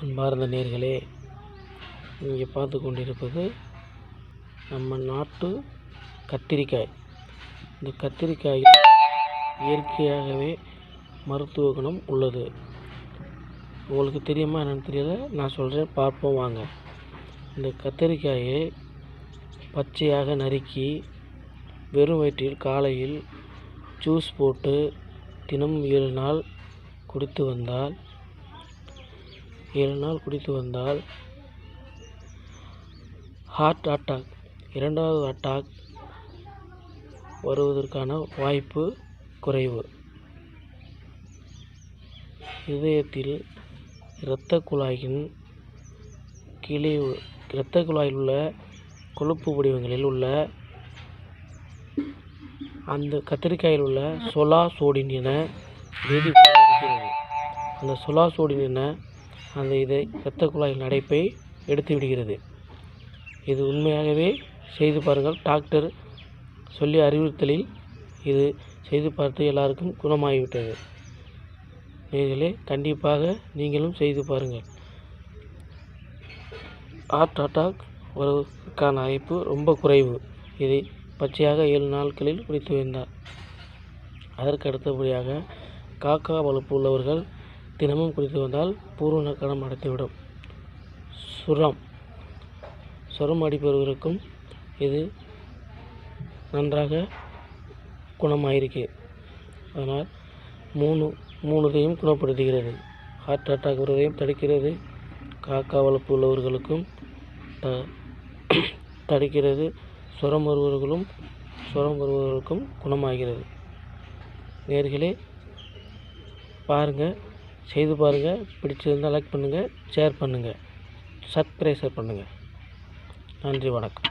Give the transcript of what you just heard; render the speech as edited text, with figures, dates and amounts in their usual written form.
அன்பார்ந்த நேயர்களே, நீங்கள் பார்த்து கொண்டிருப்பது நம்ம நாட்டு கத்திரிக்காய். இந்த கத்திரிக்காயில் இயற்கையாகவே மருத்துவ குணம் உள்ளது. உங்களுக்கு தெரியுமா என்னன்னு தெரியல, நான் சொல்கிறேன், பார்ப்போம் வாங்க. இந்த கத்திரிக்காயை பச்சையாக நறுக்கி வெறும் வயிற்றில் காலையில் ஜூஸ் போட்டு தினமும் 7 நாள் குடித்து வந்தால் ஹார்ட் அட்டாக், இரண்டாவது அட்டாக் வருவதற்கான வாய்ப்பு குறைவு. இதயத்தில் இரத்த குழாயில் உள்ள கொழுப்பு வடிவங்களில் உள்ள அந்த கத்திரிக்காயில் உள்ள சொலாசோடின் என வேதிப்பொருள் இருக்கிறது. அந்த சொலாசோடின் என அந்த இரத்த குழாயின் அடைப்பை எடுத்து விடுகிறது. இது உண்மையாகவே செய்து பாருங்கள். டாக்டர் சொல்லி அறிவுறுத்தலில் இது செய்து பார்த்து எல்லாருக்கும் குணமாகிவிட்டது. நேயர்களே, கண்டிப்பாக நீங்களும் செய்து பாருங்கள். ஹார்ட் அட்டாக் வருவதற்கான வாய்ப்பு ரொம்ப குறைவு. இதை பச்சையாக 7 நாட்களில் குடித்து வந்தார். அதற்கு அடுத்தபடியாக காக்கா வலுப்பு உள்ளவர்கள் தினமும் குடித்து வந்தால் பூர்வ கணம் அடைத்துவிடும். சுரம் அடிப்பவர்களுக்கும் இது நன்றாக குணமாயிருக்கு. அதனால் மூணுதையும் குணப்படுத்துகிறது. ஹார்ட் அட்டாக் வருவதையும் தடுக்கிறது, காக்கா வலுப்பு உள்ளவர்களுக்கும் தடுக்கிறது, சுரம் வருபவர்களுக்கும் குணமாகிறது. நேயர்களே, பாருங்கள், செய்து பாருங்கள். பிடிச்சிருந்தால் லைக் பண்ணுங்கள், ஷேர் பண்ணுங்கள், சப்ஸ்கிரைப் பண்ணுங்கள். நன்றி, வணக்கம்.